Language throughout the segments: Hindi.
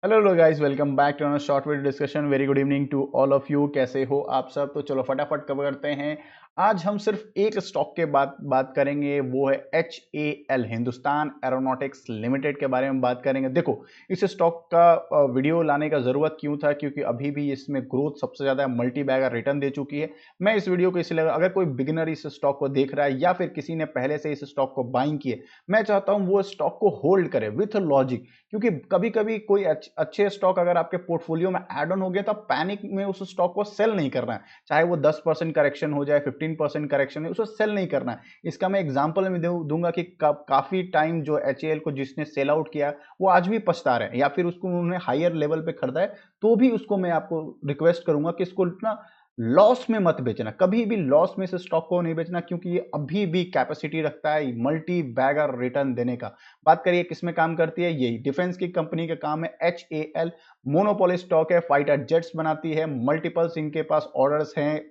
Hello guys, welcome back to short video discussion. Very good evening to all of you. कैसे हो आप सब? तो चलो फटाफट कवर करते हैं। आज हम सिर्फ एक स्टॉक के बात करेंगे, वो है HAL, हिंदुस्तान एरोनॉटिक्स लिमिटेड के बारे में बात करेंगे। देखो, इस स्टॉक का वीडियो लाने का जरूरत क्यों था, क्योंकि अभी भी इसमें ग्रोथ सबसे ज्यादा, मल्टी बैगर रिटर्न दे चुकी है। मैं इस वीडियो को इसलिए, अगर कोई बिगिनर इस स्टॉक को देख रहा है या फिर किसी ने पहले से इस स्टॉक को बाइंग किए, मैं चाहता हूं वो स्टॉक को होल्ड करे विथ लॉजिक। क्योंकि कभी कभी कोई अच्छे स्टॉक अगर आपके पोर्टफोलियो में ऐड ऑन हो गया तो पैनिक में उस स्टॉक को सेल नहीं करना है। चाहे वो 10% करेक्शन हो जाए, 15% करेक्शन है, उसको सेल नहीं करना है। इसका मैं एग्जांपल में दूंगा कि काफी टाइम जो HAL को जिसने सेल आउट किया वो आज भी पछता रहे हैं, या फिर उसको उन्होंने हायर लेवल पे खरीदा है तो भी उसको मैं आपको रिक्वेस्ट करूंगा कि इसको इतना लॉस में मत बेचना। कभी भी लॉस में से स्टॉक को नहीं बेचना, क्योंकि ये अभी भी कैपेसिटी रखता है मल्टी बैगर रिटर्न देने का। बात करिए किसमें काम करती है, यही डिफेंस की कंपनी का काम है। HAL मोनोपोली स्टॉक है, फाइटर जेट्स बनाती है, मल्टीपल्स इनके पास ऑर्डर्स हैं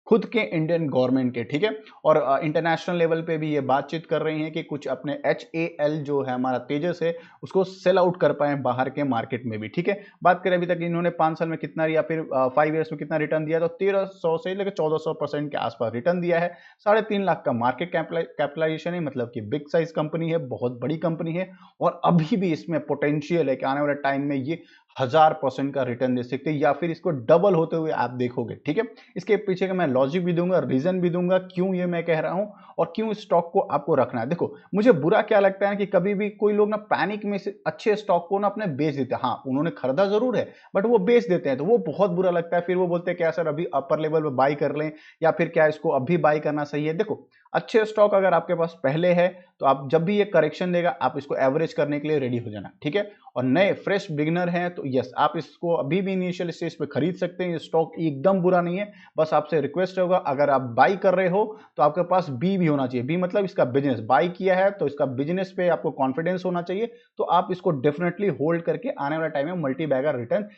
खुद के इंडियन गवर्नमेंट के, ठीक है। और इंटरनेशनल लेवल पे भी ये बातचीत कर रही हैं कि कुछ अपने HAL जो है हमारा तेजस है उसको सेल आउट कर पाए बाहर के मार्केट में भी, ठीक है। बात करें अभी तक इन्होंने 5 साल में कितना, या फिर 5 ईयर्स में कितना रिटर्न दिया, तो 1300 से लेकर 1400% के आसपास रिटर्न दिया है। 3.5 लाख का मार्केट कैपिटलाइजेशन है, मतलब कि बिग साइज कंपनी है, बहुत बड़ी कंपनी है। और अभी भी इसमें पोटेंशियल है कि आने वाले टाइम में ये 1000% का रिटर्न दे सकते हैं, या फिर इसको डबल होते हुए आप देखोगे, ठीक है। इसके पीछे का मैं लॉजिक भी दूंगा, रीजन भी दूंगा क्यों ये मैं कह रहा हूं और क्यों इस स्टॉक को आपको रखना है। देखो, मुझे बुरा क्या लगता है कि कभी भी कोई लोग ना पैनिक में से अच्छे स्टॉक को ना अपने बेच देते हैं। हाँ, उन्होंने खरीदा जरूर है बट वो बेच देते हैं, तो वो बहुत बुरा लगता है। फिर वो बोलते हैं क्या सर अभी अपर लेवल पे बाई कर लें, या फिर क्या इसको अभी बाई करना सही है। देखो, अच्छे स्टॉक अगर आपके पास पहले है तो आप जब भी ये करेक्शन देगा आप इसको एवरेज करने के लिए रेडी हो जाना, ठीक है। और नए फ्रेश बिगिनर हैं तो यस, आप इसको अभी भी इनिशियल स्टेज पे खरीद सकते हैं। ये स्टॉक एकदम बुरा नहीं है। बस आपसे रिक्वेस्ट होगा, अगर आप बाई कर रहे हो तो आपके पास बी भी होना चाहिए। बी मतलब इसका बिजनेस, बाई किया है तो इसका बिजनेस पे आपको कॉन्फिडेंस होना चाहिए। तो आप इसको डेफिनेटली होल्ड करके आने वाले टाइम में मल्टी बैगर रिटर्न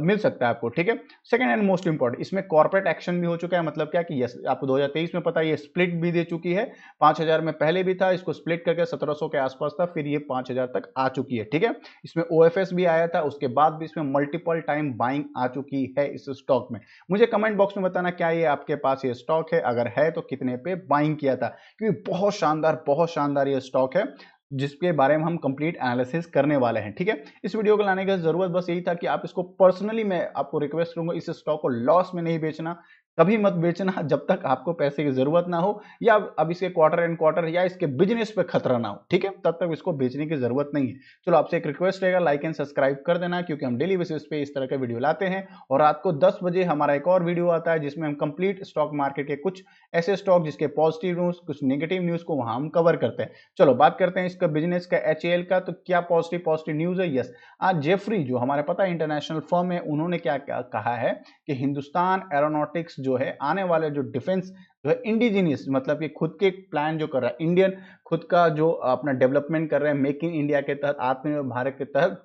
मिल सकता है आपको, ठीक है। सेकंड एंड मोस्ट इंपॉर्टेंट, इसमें कॉर्पोरेट एक्शन भी हो चुका है। मतलब क्या कि यस, आपको 2023 में पता है ये स्प्लिट भी दे चुकी है। 5000 में पहले भी था, इसको स्प्लिट करके 1700 के आसपास था, फिर ये 5000 तक आ चुकी है, ठीक है। इसमें OFS भी आया था, उसके बाद भी इसमें मल्टीपल टाइम बाइंग आ चुकी है इस स्टॉक में। मुझे कमेंट बॉक्स में बताना क्या ये आपके पास ये स्टॉक है, अगर है तो कितने पे बाइंग किया था, क्योंकि बहुत शानदार ये स्टॉक है जिसके बारे में हम कंप्लीट एनालिसिस करने वाले हैं, ठीक है। इस वीडियो को लाने की जरूरत बस यही था कि आप इसको पर्सनली, मैं आपको रिक्वेस्ट करूंगा इस स्टॉक को लॉस में नहीं बेचना। कभी मत बेचना जब तक आपको पैसे की जरूरत ना हो, या अब इसके क्वार्टर एंड क्वार्टर या इसके बिजनेस पे खतरा ना हो, ठीक है, तब तक इसको बेचने की जरूरत नहीं है। चलो, आपसे एक रिक्वेस्ट रहेगा, लाइक एंड सब्सक्राइब कर देना, क्योंकि हम डेली बेसिस पे इस तरह के वीडियो लाते हैं। और रात को 10 बजे हमारा एक और वीडियो आता है जिसमें हम कंप्लीट स्टॉक मार्केट के कुछ ऐसे स्टॉक जिसके पॉजिटिव न्यूज, कुछ नेगेटिव न्यूज को वहां हम कवर करते हैं। चलो बात करते हैं इसका बिजनेस का, HAL का। तो क्या पॉजिटिव न्यूज है? यस, आज जेफरी जो हमारे पता है इंटरनेशनल फर्म है, उन्होंने क्या कहा है कि हिंदुस्तान एरोनॉटिक्स जो है आने वाले जो डिफेंस जो है इंडिजीनियस, मतलब कि खुद के प्लान जो कर रहा है इंडियन, खुद का जो अपना डेवलपमेंट कर रहे हैं मेक इन इंडिया के तहत, आत्मनिर्भर भारत के तहत,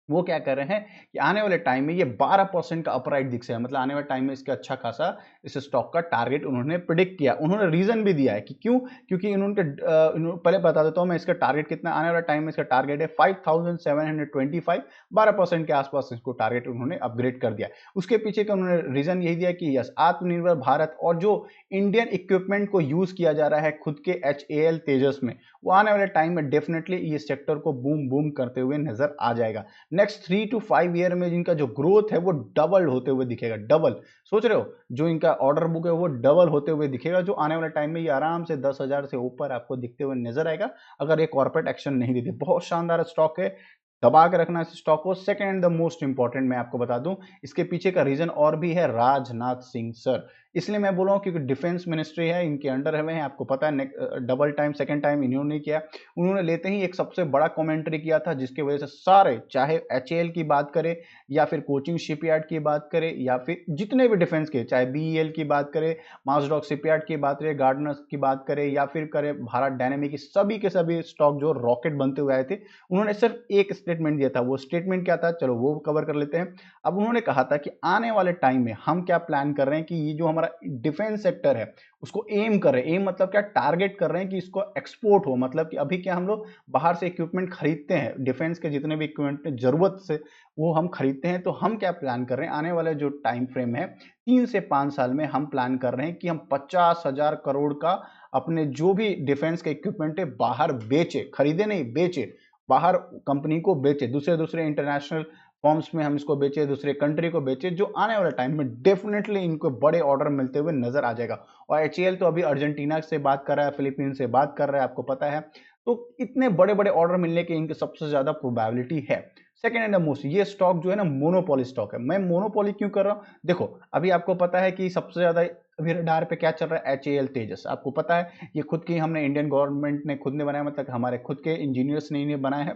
वो क्या कर रहे हैं कि आने वाले टाइम में ये 12% का अपराइट दिख रहा है। मतलब आने वाले टाइम में इसका अच्छा खासा इस स्टॉक का टारगेट उन्होंने प्रिडिक्ट किया। उन्होंने रीजन भी दिया है कि क्यों, क्योंकि पहले बता देता हूं मैं इसका टारगेट कितना आने वाला टाइम में। इसका टारगेट है 5725, 12% के आसपास इसको टारगेट उन्होंने अपग्रेड कर दिया। उसके पीछे का उन्होंने रीजन यही दिया कि यस, आत्मनिर्भर भारत और जो इंडियन इक्विपमेंट को यूज किया जा रहा है खुद के HAL तेजस में, वो आने वाले टाइम में डेफिनेटली ये सेक्टर को बूम बूम करते हुए नजर आ जाएगा। नेक्स्ट 3 to 5 ईयर में जिनका जो ग्रोथ है वो डबल होते हुए दिखेगा। डबल, सोच रहे हो, जो इनका ऑर्डर बुक है वो डबल होते हुए दिखेगा, जो आने वाले टाइम में ये आराम से 10,000 से ऊपर आपको दिखते हुए नजर आएगा अगर ये कॉर्पोरेट एक्शन नहीं देते। बहुत शानदार स्टॉक है, दबा के रखना इस स्टॉक को। Second and the most important मैं आपको बता दूं, इसके पीछे का रीजन और भी है, राजनाथ सिंह सर। इसलिए मैं बोल रहा हूं क्योंकि डिफेंस मिनिस्ट्री है, इनके अंडर है, आपको पता है। डबल टाइम सेकंड टाइम इन्होंने किया। उन्होंने लेते ही एक सबसे बड़ा कमेंट्री किया था जिसकी वजह से सारे, चाहे HAL की बात करें या फिर कोचिंग शिपयार्ड की बात करें या फिर जितने भी डिफेंस के, चाहे BEL की बात करें, मासडॉक शिपयार्ड की बात करें, गार्डनर्स की बात करें, या फिर करें भारत डायनेमिक की, सभी के सभी स्टॉक जो रॉकेट बनते हुए आए थे, उन्होंने सिर्फ एक स्टेटमेंट दिया था। वो स्टेटमेंट क्या था, चलो वो कवर कर लेते हैं। अब उन्होंने कहा था कि आने वाले टाइम में हम क्या प्लान कर रहे हैं कि ये जो हमारा हमारा डिफेंस सेक्टर है उसको एम कर रहे हैं, एम मतलब क्या, टारगेट कर रहे हैं कि इसको एक्सपोर्ट हो, मतलब कि अभी क्या हम लोग बाहर से इक्विपमेंट खरीदते हैं, डिफेंस के जितने भी इक्विपमेंट जरूरत से वो हम खरीदते हैं, तो हम क्या प्लान कर रहे हैं आने वाले जो टाइम फ्रेम है 3 से 5 साल में हम प्लान कर रहे हैं कि हम 50,000 करोड़ का अपने जो भी डिफेंस के इक्विपमेंट है बाहर बेचे, खरीदे नहीं बेचे, बाहर कंपनी को बेचे, दूसरे दूसरे इंटरनेशनल फॉर्म्स में हम इसको बेचे, दूसरे कंट्री को बेचे, जो आने वाले टाइम में डेफिनेटली इनको बड़े ऑर्डर मिलते हुए नजर आ जाएगा। और एचएएल तो अभी अर्जेंटीना से बात कर रहा है, फिलीपींस से बात कर रहा है, आपको पता है, तो इतने बड़े बड़े ऑर्डर मिलने की इनकी सबसे ज्यादा प्रोबेबिलिटी है। सेकेंड एंड मोस्ट, ये स्टॉक जो है ना मोनोपोली स्टॉक है। मैं मोनोपोली क्यों कर रहा हूँ, देखो अभी आपको पता है कि सबसे ज्यादा अभी रडार पे क्या चल रहा है, एचएएल तेजस, आपको पता है ये खुद की हमने इंडियन गवर्नमेंट ने खुद ने बनाया, मतलब हमारे खुद के इंजीनियर्स ने इन्हें बनाया है,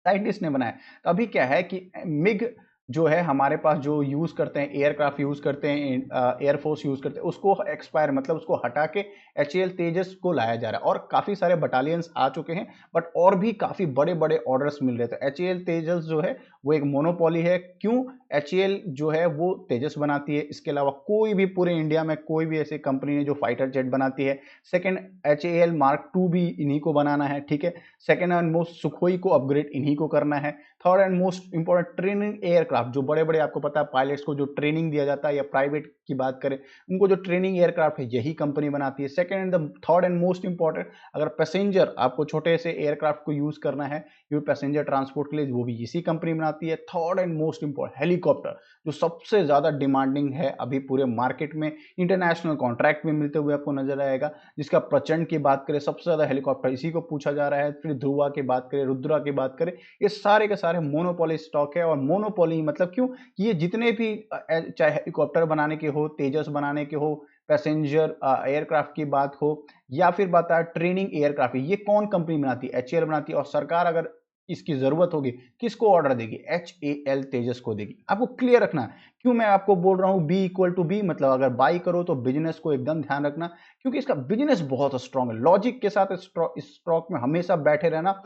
साइंटिस्ट ने बनाया। तो अभी क्या है कि मिग जो है हमारे पास जो यूज करते हैं, एयरक्राफ्ट यूज करते हैं, एयरफोर्स यूज करते हैं, उसको एक्सपायर मतलब उसको हटा के एचएएल तेजस को लाया जा रहा है और काफी सारे बटालियंस आ चुके हैं, बट और भी काफी बड़े बड़े ऑर्डर्स मिल रहे थे। एचएएल तेजस जो है वो एक मोनोपोली है। क्यों, एचएएल जो है वो तेजस बनाती है, इसके अलावा कोई भी पूरे इंडिया में कोई भी ऐसी कंपनी है जो फाइटर जेट बनाती है। सेकेंड, एचएएल मार्क 2 भी इन्हीं को बनाना है, ठीक है। सेकेंड एंड मोस्ट, सुखोई को अपग्रेड इन्हीं को करना है। Third and most important, training aircraft, जो बड़े बड़े आपको पता है पायलट्स को जो ट्रेनिंग दिया जाता है, या प्राइवेट की बात करें उनको जो ट्रेनिंग एयरक्राफ्ट है यही कंपनी बनाती है। Second and the third and most important, अगर पैसेंजर आपको छोटे से एयरक्राफ्ट को यूज करना है ये पैसेंजर ट्रांसपोर्ट के लिए, वो भी इसी कंपनी बनाती है। Third and most important, helicopter, जो सबसे ज्यादा डिमांडिंग है अभी पूरे मार्केट में, इंटरनेशनल कॉन्ट्रैक्ट में मिलते हुए आपको नजर आएगा, जिसका प्रचंड की बात करें सबसे ज्यादा हेलीकॉप्टर इसी को पूछा जा रहा है। फिर ध्रुवा की बात करें, रुद्रा की बात करें, ये सारे के सारे मोनोपोली स्टॉक है। और मोनोपोली मतलब क्यों, ये जितने भी चाहे हेलीकॉप्टर बनाने के हो, तेजस बनाने के हो, पैसेंजर एयरक्राफ्ट की बात हो, या फिर बात है ट्रेनिंग एयरक्राफ्ट, ये कौन कंपनी बनाती है, एचएएल बनाती है। और सरकार अगर इसकी जरूरत होगी किसको ऑर्डर देगी, एचएएल तेजस को देगी। आपको क्लियर रखना है। क्यों मैं आपको बोल रहा हूं बी इक्वल टू बी, मतलब अगर बाई करो तो बिजनेस को एकदम ध्यान रखना, क्योंकि इसका बिजनेस बहुत स्ट्रांग है। लॉजिक के साथ स्टॉक में हमेशा बैठे रहना,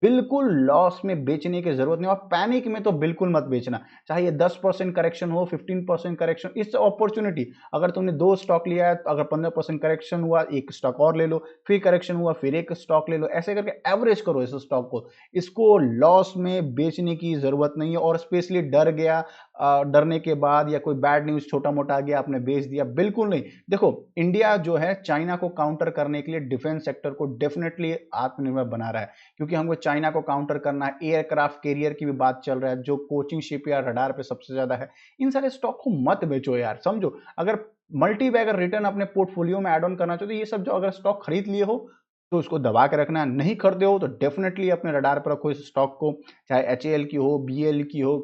बिल्कुल लॉस में बेचने की जरूरत नहीं, और पैनिक में तो बिल्कुल मत बेचना, चाहे ये 10% करेक्शन हो, 15% करेक्शन, इट्स अपॉर्चुनिटी। अगर तुमने 2 स्टॉक लिया है तो अगर 15% करेक्शन हुआ एक स्टॉक और ले लो, फिर करेक्शन हुआ फिर एक स्टॉक ले लो, ऐसे करके एवरेज करो इस स्टॉक को। इसको लॉस में बेचने की जरूरत नहीं है। और स्पेशली डर गया, डरने के बाद या कोई बैड न्यूज छोटा मोटा आ गया आपने बेच दिया, बिल्कुल नहीं। देखो इंडिया जो है चाइना को काउंटर करने के लिए डिफेंस सेक्टर को डेफिनेटली आत्मनिर्भर बना रहा है, क्योंकि हमको चाइना को काउंटर करना है। एयरक्राफ्ट कैरियर की भी बात चल रहा है, जो कोचिंग शिप या रडार पे सबसे ज्यादा है। इन सारे स्टॉक को मत बेचो यार, समझो। अगर मल्टी बैगर रिटर्न अपने पोर्टफोलियो में एड ऑन करना चाहते हो, ये सब जो अगर स्टॉक खरीद लिए हो तो उसको दबा के रखना, नहीं खरीदे हो तो डेफिनेटली अपने रडार पर रखो इस स्टॉक को, चाहे एचएएल की हो, बीएल की हो,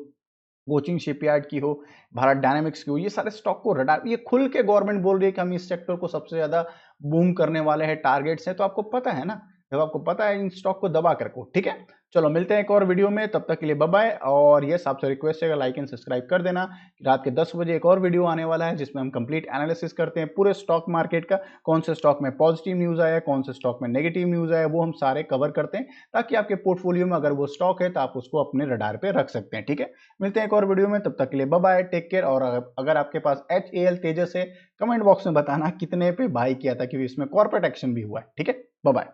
कोचिंग शिपयार्ड की हो, भारत डायनामिक्स की हो, ये सारे स्टॉक को रडार, ये खुल के गवर्नमेंट बोल रही है कि हम इस सेक्टर को सबसे ज्यादा बूम करने वाले हैं, टारगेट्स हैं, तो आपको पता है ना, जब आपको पता है इन स्टॉक को दबा कर रखो, ठीक है। चलो मिलते हैं एक और वीडियो में, तब तक के लिए बाय बाय। और ये आपसे रिक्वेस्ट है लाइक एंड सब्सक्राइब कर देना। रात के 10 बजे एक और वीडियो आने वाला है जिसमें हम कंप्लीट एनालिसिस करते हैं पूरे स्टॉक मार्केट का, कौन से स्टॉक में पॉजिटिव न्यूज आया, कौन से स्टॉक में नेगेटिव न्यूज आया, वो हम सारे कवर करते हैं, ताकि आपके पोर्टफोलियो में अगर वो स्टॉक है तो आप उसको अपने रडार पे रख सकते हैं, ठीक है। मिलते हैं एक और वीडियो में, तब तक के लिए बाय बाय, टेक केयर। और अगर आपके पास एचएएल तेजस है, कमेंट बॉक्स में बताना कितने पे बाय किया था, क्योंकि इसमें कॉर्पोरेट एक्शन भी हुआ है, ठीक है। Bye bye.